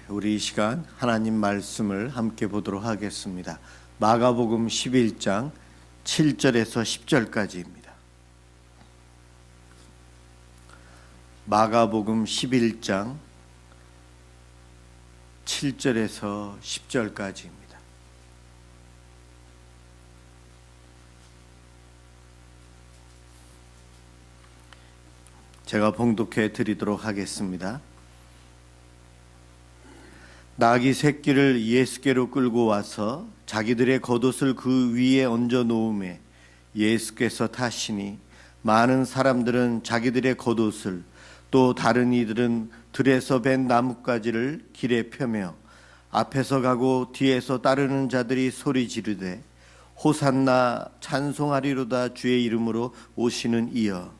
우리 이 시간 하나님 말씀을 함께 보도록 하겠습니다. 마가복음 11장 7절에서 10절까지입니다. 마가복음 11장 7절에서 10절까지입니다. 제가 봉독해 드리도록 하겠습니다. 나귀 새끼를 예수께로 끌고 와서 자기들의 겉옷을 그 위에 얹어 놓음에 예수께서 타시니 많은 사람들은 자기들의 겉옷을 또 다른 이들은 들에서 벤 나뭇가지를 길에 펴며 앞에서 가고 뒤에서 따르는 자들이 소리 지르되 호산나 찬송하리로다 주의 이름으로 오시는 이여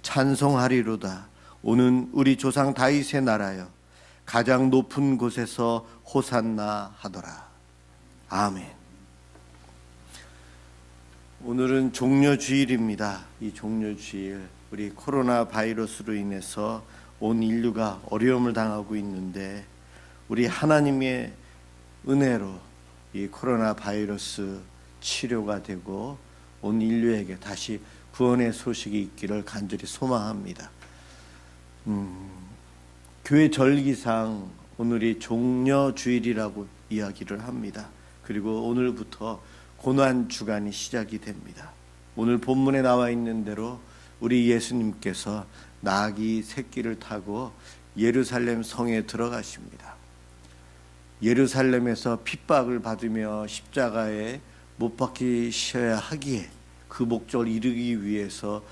찬송하리로다 오는 우리 조상 다윗의 나라여 가장 높은 곳에서 호산나 하더라. 아멘. 오늘은 종려주일입니다. 이 종려주일 우리 코로나 바이러스로 인해서 온 인류가 어려움을 당하고 있는데 우리 하나님의 은혜로 이 코로나 바이러스 치료가 되고 온 인류에게 다시 구원의 소식이 있기를 간절히 소망합니다. 교회 절기상 오늘이 종려주일이라고 이야기를 합니다. 그리고 오늘부터 고난주간이 시작이 됩니다. 오늘 본문에 나와 있는 대로 우리 예수님께서 나귀 새끼를 타고 예루살렘 성에 들어가십니다. 예루살렘에서 핍박을 받으며 십자가에 못 박히셔야 하기에 그 목적을 이루기 위해서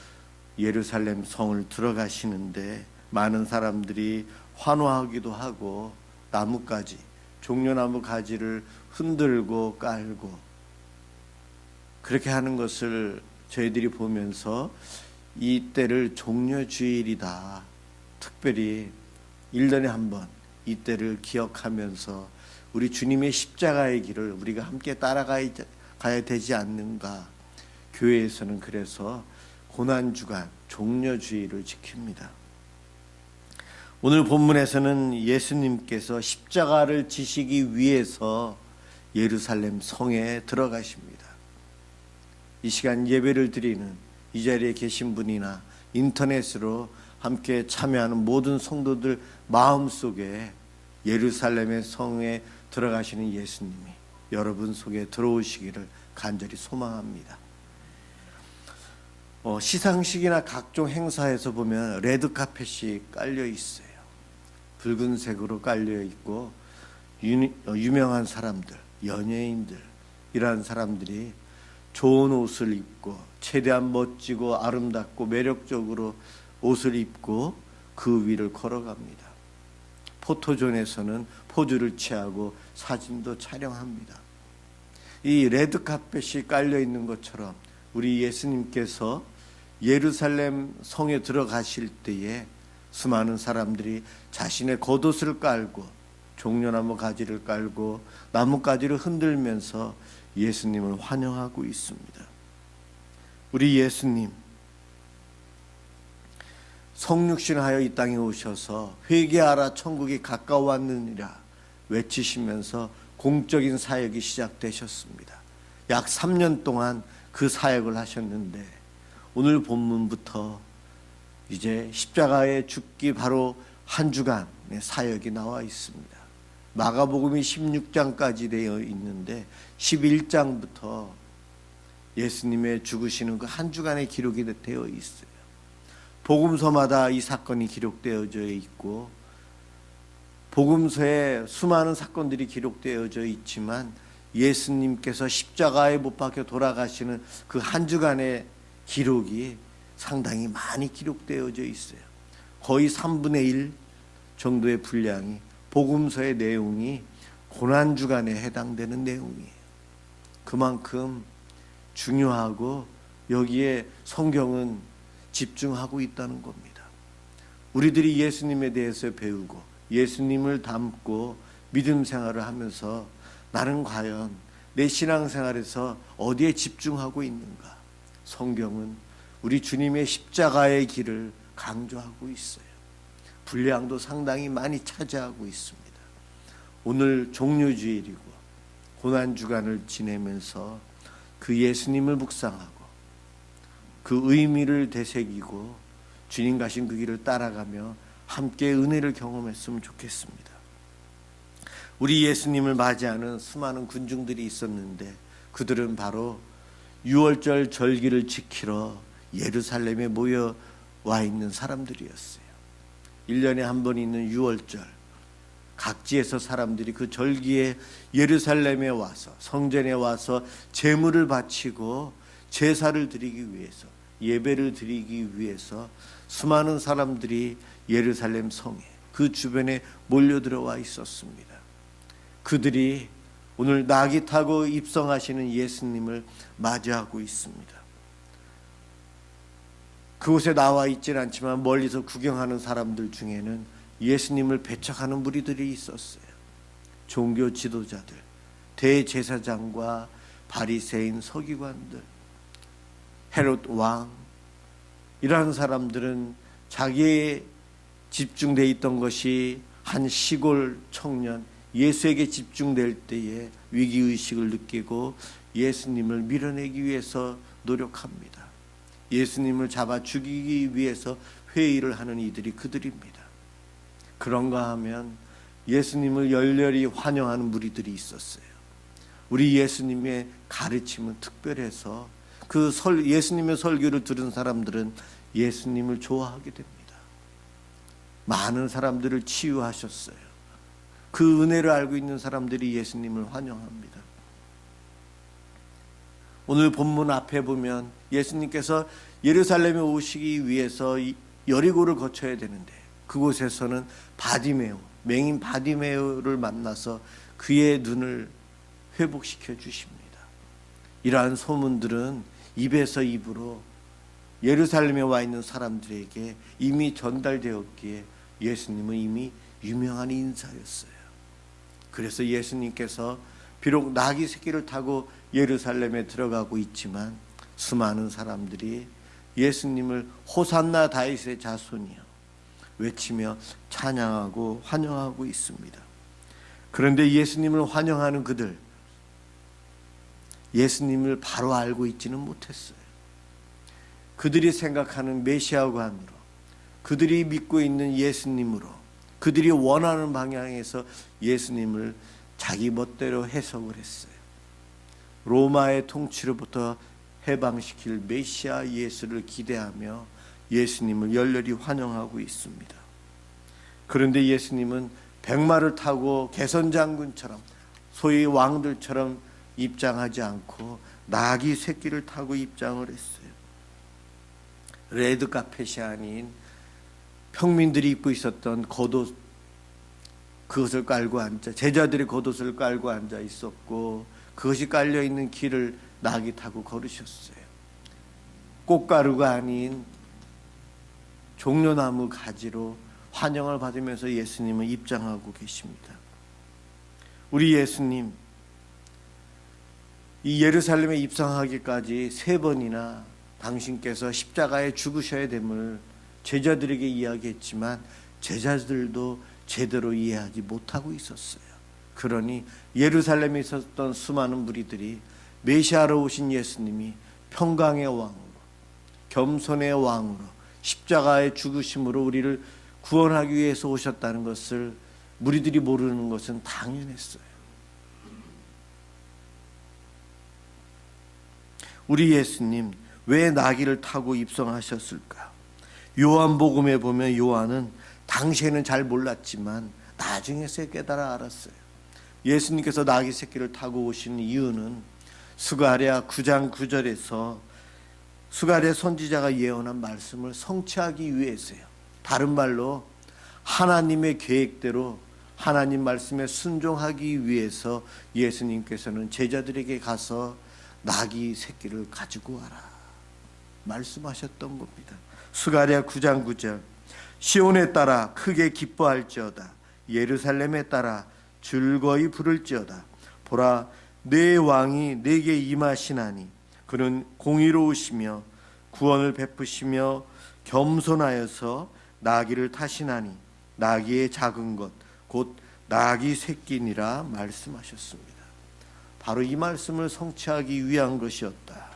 예루살렘 성을 들어가시는데 많은 사람들이 환호하기도 하고 나뭇가지, 종려나무 가지를 흔들고 깔고 그렇게 하는 것을 저희들이 보면서 이 때를 종려주일이다. 특별히 1년에 한 번 이 때를 기억하면서 우리 주님의 십자가의 길을 우리가 함께 따라가야 되지 않는가. 교회에서는 그래서 고난주간 종려주일을 지킵니다. 오늘 본문에서는 예수님께서 십자가를 지시기 위해서 예루살렘 성에 들어가십니다. 이 시간 예배를 드리는 이 자리에 계신 분이나 인터넷으로 함께 참여하는 모든 성도들 마음속에 예루살렘의 성에 들어가시는 예수님이 여러분 속에 들어오시기를 간절히 소망합니다. 시상식이나 각종 행사에서 보면 레드카펫이 깔려 있어요. 붉은색으로 깔려 있고 유명한 사람들, 연예인들 이러한 사람들이 좋은 옷을 입고 최대한 멋지고 아름답고 매력적으로 옷을 입고 그 위를 걸어갑니다. 포토존에서는 포즈를 취하고 사진도 촬영합니다. 이 레드카펫이 깔려 있는 것처럼 우리 예수님께서 예루살렘 성에 들어가실 때에 수많은 사람들이 자신의 겉옷을 깔고 종려나무 가지를 깔고 나뭇가지를 흔들면서 예수님을 환영하고 있습니다. 우리 예수님 성육신하여 이 땅에 오셔서 회개하라 천국이 가까워왔느니라 외치시면서 공적인 사역이 시작되셨습니다. 약 3년 동안 그 사역을 하셨는데 오늘 본문부터 이제 십자가에 죽기 바로 한 주간의 사역이 나와 있습니다. 마가복음이 16장까지 되어 있는데 11장부터 예수님의 죽으시는 그 한 주간의 기록이 되어 있어요. 복음서마다 이 사건이 기록되어져 있고 복음서에 수많은 사건들이 기록되어져 있지만 예수님께서 십자가에 못 박혀 돌아가시는 그 한 주간의 기록이 상당히 많이 기록되어져 있어요. 거의 3분의 1 정도의 분량이 복음서의 내용이 고난주간에 해당되는 내용이에요. 그만큼 중요하고 여기에 성경은 집중하고 있다는 겁니다. 우리들이 예수님에 대해서 배우고 예수님을 닮고 믿음 생활을 하면서 나는 과연 내 신앙생활에서 어디에 집중하고 있는가? 성경은 우리 주님의 십자가의 길을 강조하고 있어요. 분량도 상당히 많이 차지하고 있습니다. 오늘 종료주일이고 고난주간을 지내면서 그 예수님을 묵상하고 그 의미를 되새기고 주님 가신 그 길을 따라가며 함께 은혜를 경험했으면 좋겠습니다. 우리 예수님을 맞이하는 수많은 군중들이 있었는데 그들은 바로 유월절 절기를 지키러 예루살렘에 모여와 있는 사람들이었어요. 1년에 한 번 있는 유월절, 각지에서 사람들이 그 절기에 예루살렘에 와서 성전에 와서 제물을 바치고 제사를 드리기 위해서, 예배를 드리기 위해서 수많은 사람들이 예루살렘 성에 그 주변에 몰려들어와 있었습니다. 그들이 오늘 나귀 타고 입성하시는 예수님을 맞이하고 있습니다. 그곳에 나와 있지는 않지만 멀리서 구경하는 사람들 중에는 예수님을 배척하는 무리들이 있었어요. 종교 지도자들, 대제사장과 바리새인 서기관들, 헤롯 왕, 이러한 사람들은 자기의 집중되어 있던 것이 한 시골 청년 예수에게 집중될 때에 위기의식을 느끼고 예수님을 밀어내기 위해서 노력합니다. 예수님을 잡아 죽이기 위해서 회의를 하는 이들이 그들입니다. 그런가 하면 예수님을 열렬히 환영하는 무리들이 있었어요. 우리 예수님의 가르침은 특별해서 예수님의 설교를 들은 사람들은 예수님을 좋아하게 됩니다. 많은 사람들을 치유하셨어요. 그 은혜를 알고 있는 사람들이 예수님을 환영합니다. 오늘 본문 앞에 보면 예수님께서 예루살렘에 오시기 위해서 여리고를 거쳐야 되는데 그곳에서는 바디메오, 맹인 바디메오를 만나서 그의 눈을 회복시켜 주십니다. 이러한 소문들은 입에서 입으로 예루살렘에 와 있는 사람들에게 이미 전달되었기에 예수님은 이미 유명한 인사였어요. 그래서 예수님께서 비록 나귀 새끼를 타고 예루살렘에 들어가고 있지만 수많은 사람들이 예수님을 호산나 다윗의 자손이여 외치며 찬양하고 환영하고 있습니다. 그런데 예수님을 환영하는 그들, 예수님을 바로 알고 있지는 못했어요. 그들이 생각하는 메시아관으로, 그들이 믿고 있는 예수님으로, 그들이 원하는 방향에서 예수님을 자기 멋대로 해석을 했어요. 로마의 통치로부터 해방시킬 메시아 예수를 기대하며 예수님을 열렬히 환영하고 있습니다. 그런데 예수님은 백마를 타고 개선장군처럼 소위 왕들처럼 입장하지 않고 나귀 새끼를 타고 입장을 했어요. 레드 카펫이 아닌 평민들이 입고 있었던 겉옷, 그것을 깔고 앉아, 제자들이 겉옷을 깔고 앉아 있었고 그것이 깔려 있는 길을 나귀 타고 걸으셨어요. 꽃가루가 아닌 종려나무 가지로 환영을 받으면서 예수님은 입장하고 계십니다. 우리 예수님, 이 예루살렘에 입성하기까지 3번이나 당신께서 십자가에 죽으셔야 됨을 제자들에게 이야기했지만 제자들도 제대로 이해하지 못하고 있었어요. 그러니 예루살렘에 있었던 수많은 무리들이 메시아로 오신 예수님이 평강의 왕으로, 겸손의 왕으로, 십자가의 죽으심으로 우리를 구원하기 위해서 오셨다는 것을 무리들이 모르는 것은 당연했어요. 우리 예수님 왜 나귀를 타고 입성하셨을까? 요한복음에 보면 요한은 당시에는 잘 몰랐지만 나중에서 깨달아 알았어요. 예수님께서 나귀 새끼를 타고 오신 이유는 스가랴 9장 9절에서 스가랴 선지자가 예언한 말씀을 성취하기 위해서요. 다른 말로 하나님의 계획대로 하나님 말씀에 순종하기 위해서 예수님께서는 제자들에게 가서 나귀 새끼를 가지고 와라 말씀하셨던 겁니다. 스가랴 9장 9절, 시온에 따라 크게 기뻐할지어다, 예루살렘에 따라 즐거이 부를지어다. 보라, 내 왕이 내게 임하시나니 그는 공의로우시며 구원을 베푸시며 겸손하여서 나귀를 타시나니 나귀의 작은 것 곧 낙이 새끼니라 말씀하셨습니다. 바로 이 말씀을 성취하기 위한 것이었다.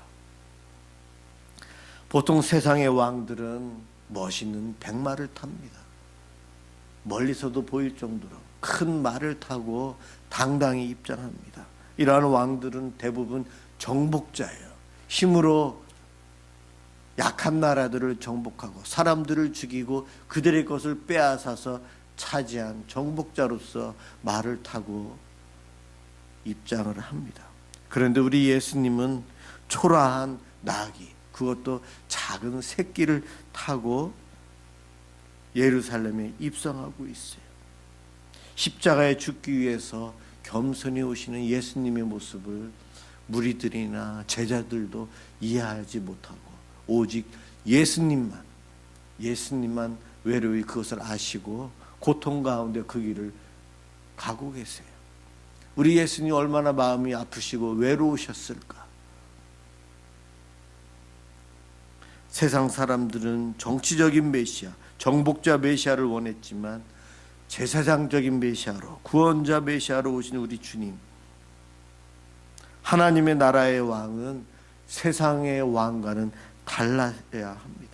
보통 세상의 왕들은 멋있는 백마를 탑니다. 멀리서도 보일 정도로 큰 말을 타고 당당히 입장합니다. 이러한 왕들은 대부분 정복자예요. 힘으로 약한 나라들을 정복하고 사람들을 죽이고 그들의 것을 빼앗아서 차지한 정복자로서 말을 타고 입장을 합니다. 그런데 우리 예수님은 초라한 나귀, 그것도 작은 새끼를 타고 예루살렘에 입성하고 있어요. 십자가에 죽기 위해서 겸손히 오시는 예수님의 모습을 무리들이나 제자들도 이해하지 못하고 오직 예수님만 외로이 그것을 아시고 고통 가운데 그 길을 가고 계세요. 우리 예수님 얼마나 마음이 아프시고 외로우셨을까? 세상 사람들은 정치적인 메시아, 정복자 메시아를 원했지만 제사장적인 메시아로, 구원자 메시아로 오신 우리 주님, 하나님의 나라의 왕은 세상의 왕과는 달라야 합니다.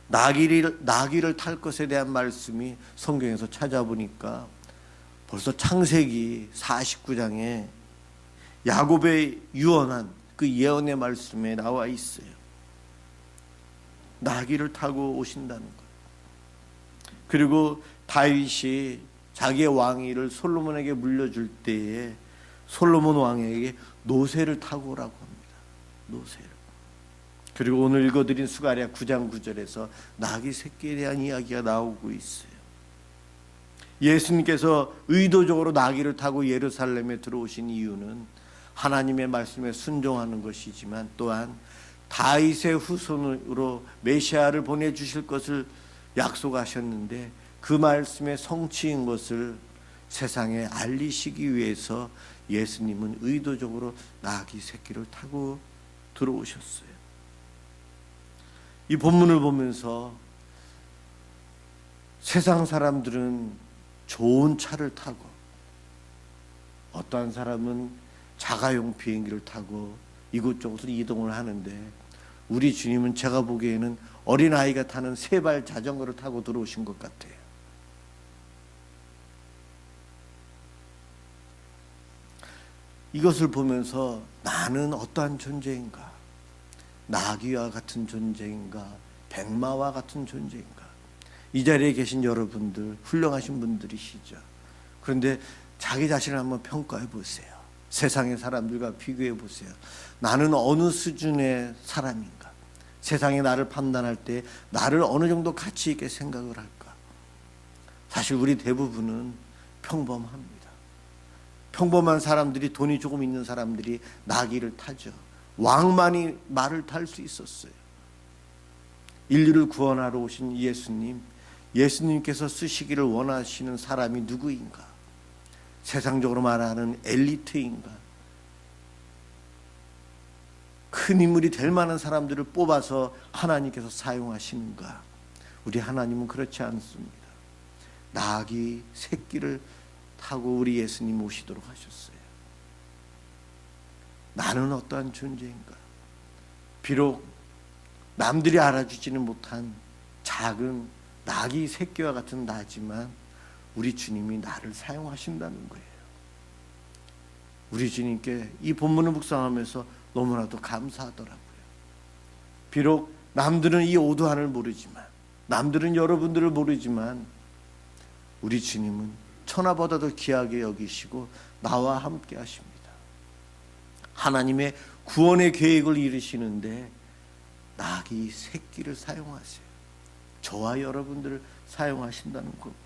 나귀를 탈 것에 대한 말씀이 성경에서 찾아보니까 벌써 창세기 49장에 야곱의 유언한 그 예언의 말씀에 나와 있어요. 나귀를 타고 오신다는 것. 그리고 다윗이 자기의 왕위를 솔로몬에게 물려줄 때에 솔로몬 왕에게 노새를 타고 오라고 합니다. 노새를. 그리고 오늘 읽어드린 스가랴 9장 9절에서 나귀 새끼에 대한 이야기가 나오고 있어요. 예수님께서 의도적으로 나귀를 타고 예루살렘에 들어오신 이유는 하나님의 말씀에 순종하는 것이지만 또한 다윗의 후손으로 메시아를 보내주실 것을 약속하셨는데 그 말씀의 성취인 것을 세상에 알리시기 위해서 예수님은 의도적으로 나귀 새끼를 타고 들어오셨어요. 이 본문을 보면서 세상 사람들은 좋은 차를 타고 어떠한 사람은 자가용 비행기를 타고 이곳저곳을 이동을 하는데 우리 주님은 제가 보기에는 어린아이가 타는 세발 자전거를 타고 들어오신 것 같아요. 이것을 보면서 나는 어떠한 존재인가? 나귀와 같은 존재인가? 백마와 같은 존재인가? 이 자리에 계신 여러분들 훌륭하신 분들이시죠. 그런데 자기 자신을 한번 평가해 보세요. 세상의 사람들과 비교해 보세요. 나는 어느 수준의 사람인가? 세상이 나를 판단할 때 나를 어느 정도 가치 있게 생각을 할까? 사실 우리 대부분은 평범합니다. 평범한 사람들이, 돈이 조금 있는 사람들이 나귀를 타죠. 왕만이 말을 탈 수 있었어요. 인류를 구원하러 오신 예수님께서 쓰시기를 원하시는 사람이 누구인가? 세상적으로 말하는 엘리트인가? 큰 인물이 될 만한 사람들을 뽑아서 하나님께서 사용하시는가? 우리 하나님은 그렇지 않습니다. 나귀 새끼를 타고 우리 예수님 오시도록 하셨어요. 나는 어떠한 존재인가? 비록 남들이 알아주지는 못한 작은 나귀 새끼와 같은 나지만 우리 주님이 나를 사용하신다는 거예요. 우리 주님께 이 본문을 묵상하면서 너무나도 감사하더라고요. 비록 남들은 이 오두환을 모르지만, 남들은 여러분들을 모르지만 우리 주님은 천하보다도 귀하게 여기시고 나와 함께 하십니다. 하나님의 구원의 계획을 이루시는데 나귀 새끼를 사용하세요. 저와 여러분들을 사용하신다는 겁니다.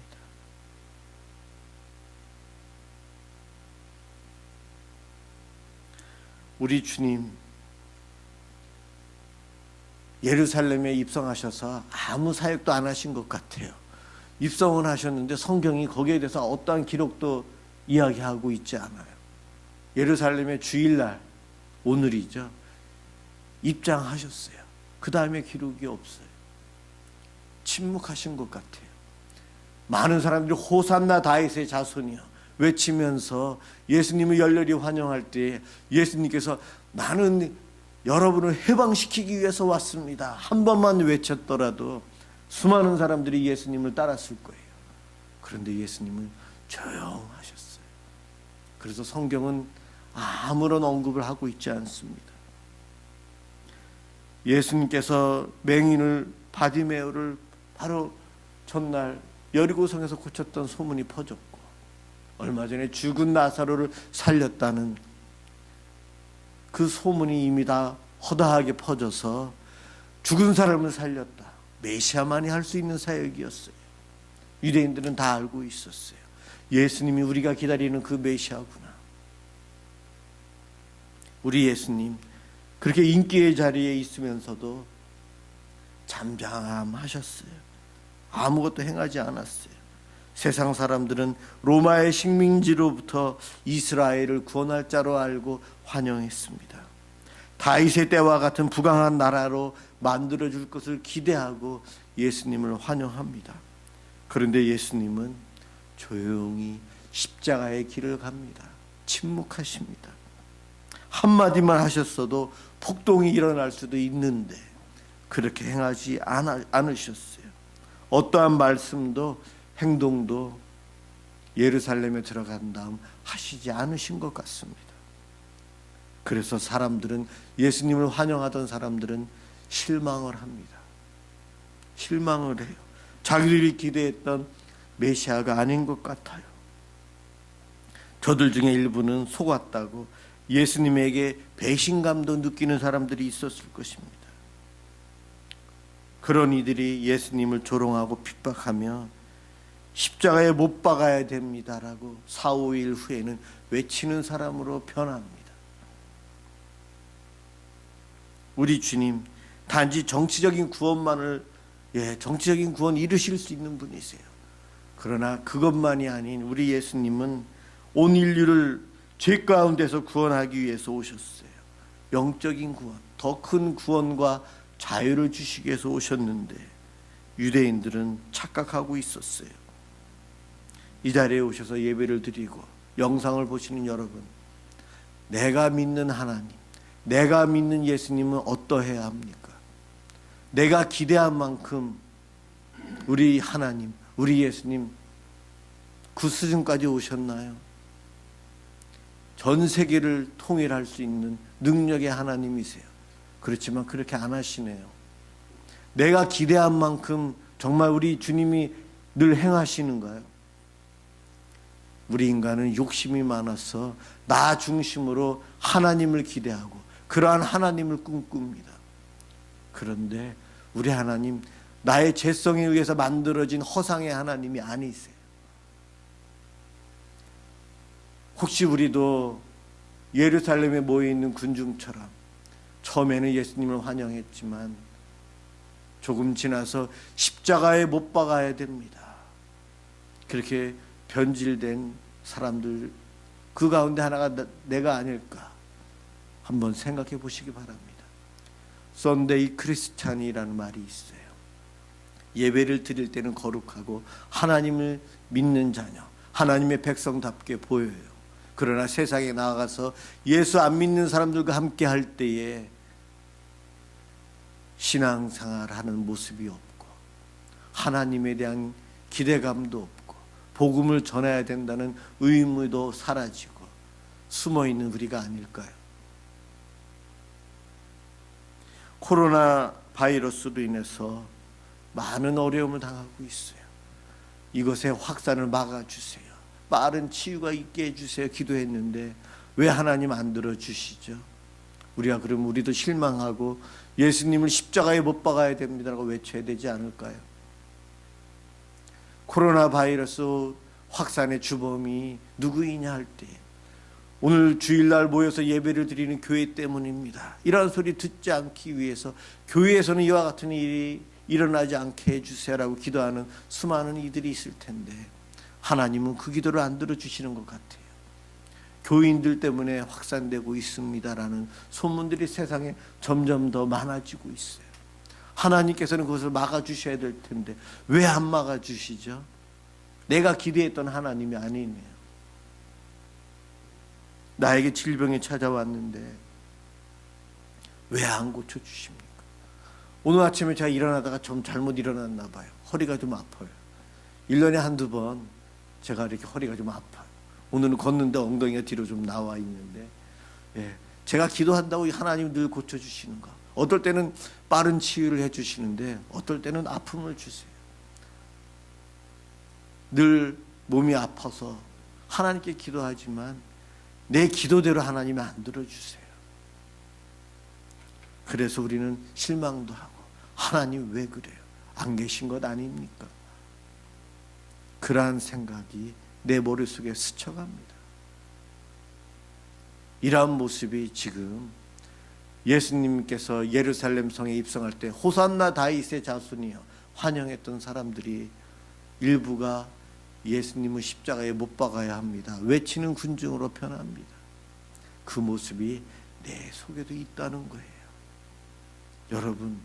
우리 주님 예루살렘에 입성하셔서 아무 사역도 안 하신 것 같아요. 입성은 하셨는데 성경이 거기에 대해서 어떠한 기록도 이야기하고 있지 않아요. 예루살렘의 주일날, 오늘이죠, 입장하셨어요. 그 다음에 기록이 없어요. 침묵하신 것 같아요. 많은 사람들이 호산나 다윗의 자손이여 외치면서 예수님을 열렬히 환영할 때 예수님께서 나는 여러분을 해방시키기 위해서 왔습니다. 한 번만 외쳤더라도 수많은 사람들이 예수님을 따랐을 거예요. 그런데 예수님은 조용하셨어요. 그래서 성경은 아무런 언급을 하고 있지 않습니다. 예수님께서 맹인을 바디메오를 바로 전날 여리고성에서 고쳤던 소문이 퍼졌고, 얼마 전에 죽은 나사로를 살렸다는 그 소문이 이미 다 허다하게 퍼져서 죽은 사람을 살렸다, 메시아만이 할 수 있는 사역이었어요. 유대인들은 다 알고 있었어요. 예수님이 우리가 기다리는 그 메시아구나. 우리 예수님 그렇게 인기의 자리에 있으면서도 잠잠하셨어요. 아무것도 행하지 않았어요. 세상 사람들은 로마의 식민지로부터 이스라엘을 구원할 자로 알고 환영했습니다. 다윗의 때와 같은 부강한 나라로 만들어줄 것을 기대하고 예수님을 환영합니다. 그런데 예수님은 조용히 십자가의 길을 갑니다. 침묵하십니다. 한마디만 하셨어도 폭동이 일어날 수도 있는데 그렇게 행하지 않으셨어요. 어떠한 말씀도 행동도 예루살렘에 들어간 다음 하시지 않으신 것 같습니다. 그래서 사람들은, 예수님을 환영하던 사람들은 실망을 합니다. 실망을 해요. 자기들이 기대했던 메시아가 아닌 것 같아요. 저들 중에 일부는 속았다고 예수님에게 배신감도 느끼는 사람들이 있었을 것입니다. 그런 이들이 예수님을 조롱하고 핍박하며 십자가에 못 박아야 됩니다라고 4, 5일 후에는 외치는 사람으로 변합니다. 우리 주님 단지 정치적인 구원만을, 정치적인 구원 이루실 수 있는 분이세요. 그러나 그것만이 아닌 우리 예수님은 온 인류를 죄 가운데서 구원하기 위해서 오셨어요. 영적인 구원, 더 큰 구원과 자유를 주시기 위해서 오셨는데 유대인들은 착각하고 있었어요. 이 자리에 오셔서 예배를 드리고 영상을 보시는 여러분, 내가 믿는 하나님, 내가 믿는 예수님은 어떠해야 합니까? 내가 기대한 만큼 우리 하나님, 우리 예수님 그 수준까지 오셨나요? 전 세계를 통일할 수 있는 능력의 하나님이세요. 그렇지만 그렇게 안 하시네요. 내가 기대한 만큼 정말 우리 주님이 늘 행하시는가요? 우리 인간은 욕심이 많아서 나 중심으로 하나님을 기대하고 그러한 하나님을 꿈꿉니다. 그런데 우리 하나님, 나의 죄성에 의해서 만들어진 허상의 하나님이 아니세요. 혹시 우리도 예루살렘에 모여있는 군중처럼 처음에는 예수님을 환영했지만 조금 지나서 십자가에 못 박아야 됩니다, 그렇게 변질된 사람들 그 가운데 하나가 내가 아닐까 한번 생각해 보시기 바랍니다. 썬데이 크리스찬이라는 말이 있어요. 예배를 드릴 때는 거룩하고 하나님을 믿는 자녀, 하나님의 백성답게 보여요. 그러나 세상에 나아가서 예수 안 믿는 사람들과 함께 할 때에 신앙생활을 하는 모습이 없고 하나님에 대한 기대감도 없고 복음을 전해야 된다는 의무도 사라지고 숨어있는 우리가 아닐까요? 코로나 바이러스로 인해서 많은 어려움을 당하고 있어요. 이것의 확산을 막아주세요. 빠른 치유가 있게 해주세요. 기도했는데 왜 하나님 안 들어주시죠? 우리가 그러면 우리도 실망하고 예수님을 십자가에 못 박아야 됩니다라고 외쳐야 되지 않을까요? 코로나 바이러스 확산의 주범이 누구이냐 할 때 오늘 주일날 모여서 예배를 드리는 교회 때문입니다, 이런 소리 듣지 않기 위해서 교회에서는 이와 같은 일이 일어나지 않게 해주세요라고 기도하는 수많은 이들이 있을 텐데 하나님은 그 기도를 안 들어주시는 것 같아요. 교인들 때문에 확산되고 있습니다라는 소문들이 세상에 점점 더 많아지고 있어요. 하나님께서는 그것을 막아주셔야 될 텐데 왜 안 막아주시죠? 내가 기대했던 하나님이 아니네요. 나에게 질병이 찾아왔는데 왜 안 고쳐주십니까? 오늘 아침에 제가 일어나다가 좀 잘못 일어났나 봐요. 허리가 좀 아파요. 1년에 한두 번 제가 이렇게 허리가 좀 아파요. 오늘은 걷는데 엉덩이가 뒤로 좀 나와 있는데, 제가 기도한다고 하나님 늘 고쳐주시는 거. 어떨 때는 빠른 치유를 해주시는데 어떨 때는 아픔을 주세요. 늘 몸이 아파서 하나님께 기도하지만 내 기도대로 하나님이 안 들어주세요. 그래서 우리는 실망도 하고, 하나님 왜 그래요? 안 계신 것 아닙니까? 그러한 생각이 내 머릿속에 스쳐갑니다. 이러한 모습이 지금 예수님께서 예루살렘 성에 입성할 때 호산나 다윗의 자손이여 환영했던 사람들이 일부가 예수님을 십자가에 못 박아야 합니다 외치는 군중으로 변합니다. 그 모습이 내 속에도 있다는 거예요. 여러분,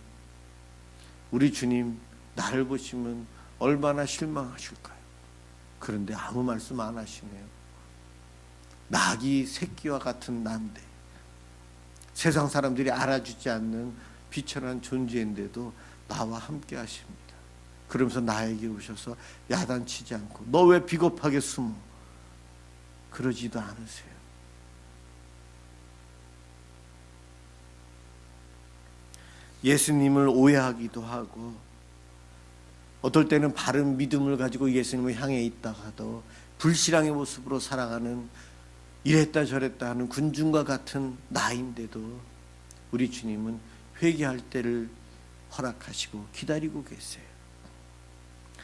우리 주님 나를 보시면 얼마나 실망하실까요? 그런데 아무 말씀 안 하시네요. 낙이 새끼와 같은 난데, 세상 사람들이 알아주지 않는 비천한 존재인데도 나와 함께 하십니다. 그러면서 나에게 오셔서 야단치지 않고 너 왜 비겁하게 숨어? 그러지도 않으세요. 예수님을 오해하기도 하고, 어떨 때는 바른 믿음을 가지고 예수님을 향해 있다가도 불신앙의 모습으로 살아가는, 이랬다 저랬다 하는 군중과 같은 나인데도 우리 주님은 회개할 때를 허락하시고 기다리고 계세요.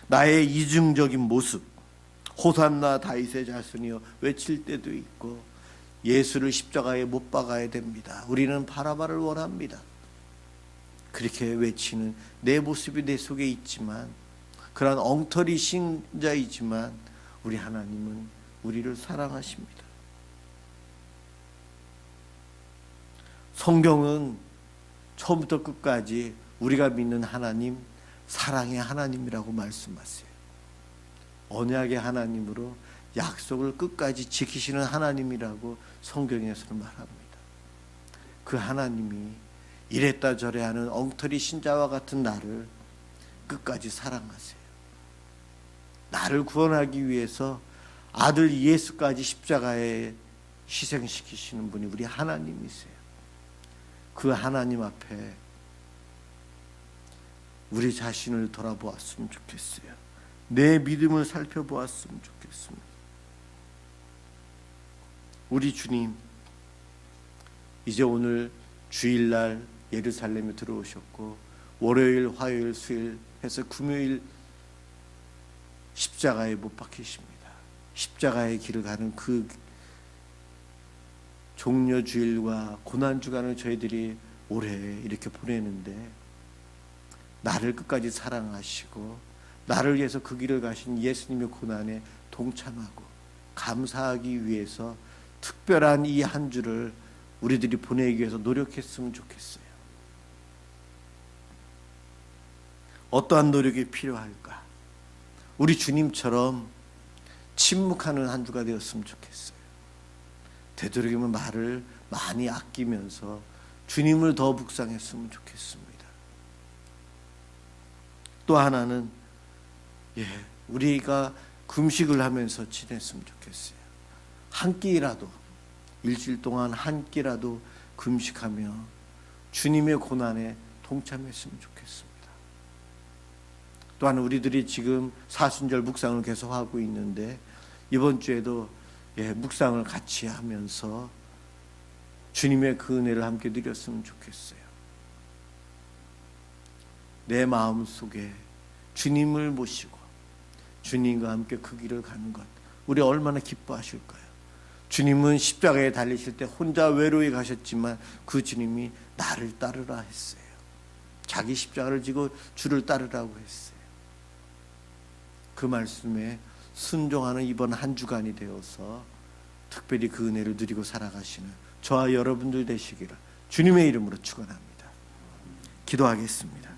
나의 이중적인 모습, 호산나 다윗의 자손이여 외칠 때도 있고, 예수를 십자가에 못 박아야 됩니다. 우리는 바라바를 원합니다. 그렇게 외치는 내 모습이 내 속에 있지만, 그러한 엉터리 신자이지만 우리 하나님은 우리를 사랑하십니다. 성경은 처음부터 끝까지 우리가 믿는 하나님, 사랑의 하나님이라고 말씀하세요. 언약의 하나님으로 약속을 끝까지 지키시는 하나님이라고 성경에서는 말합니다. 그 하나님이 이랬다 저래 하는 엉터리 신자와 같은 나를 끝까지 사랑하세요. 나를 구원하기 위해서 아들 예수까지 십자가에 희생시키시는 분이 우리 하나님이세요. 그 하나님 앞에 우리 자신을 돌아보았으면 좋겠어요. 내 믿음을 살펴보았으면 좋겠습니다. 우리 주님, 이제 오늘 주일날 예루살렘에 들어오셨고, 월요일, 화요일, 수요일 해서 금요일 십자가에 못 박히십니다. 십자가의 길을 가는 그 종려주일과 고난주간을 저희들이 올해 이렇게 보내는데, 나를 끝까지 사랑하시고 나를 위해서 그 길을 가신 예수님의 고난에 동참하고 감사하기 위해서 특별한 이 한 주를 우리들이 보내기 위해서 노력했으면 좋겠어요. 어떠한 노력이 필요할까? 우리 주님처럼 침묵하는 한 주가 되었으면 좋겠어요. 되도록이면 말을 많이 아끼면서 주님을 더 묵상했으면 좋겠습니다. 또 하나는 우리가 금식을 하면서 지냈으면 좋겠어요. 한 끼라도, 일주일 동안 한 끼라도 금식하며 주님의 고난에 동참했으면 좋겠습니다. 또한 우리들이 지금 사순절 묵상을 계속 하고 있는데, 이번 주에도 묵상을 같이 하면서 주님의 그 은혜를 함께 누렸으면 좋겠어요. 내 마음 속에 주님을 모시고 주님과 함께 그 길을 가는 것, 우리 얼마나 기뻐하실까요? 주님은 십자가에 달리실 때 혼자 외로이 가셨지만 그 주님이 나를 따르라 했어요. 자기 십자가를 지고 주를 따르라고 했어요. 그 말씀에 순종하는 이번 한 주간이 되어서 특별히 그 은혜를 누리고 살아가시는 저와 여러분들 되시기를 주님의 이름으로 축원합니다. 기도하겠습니다.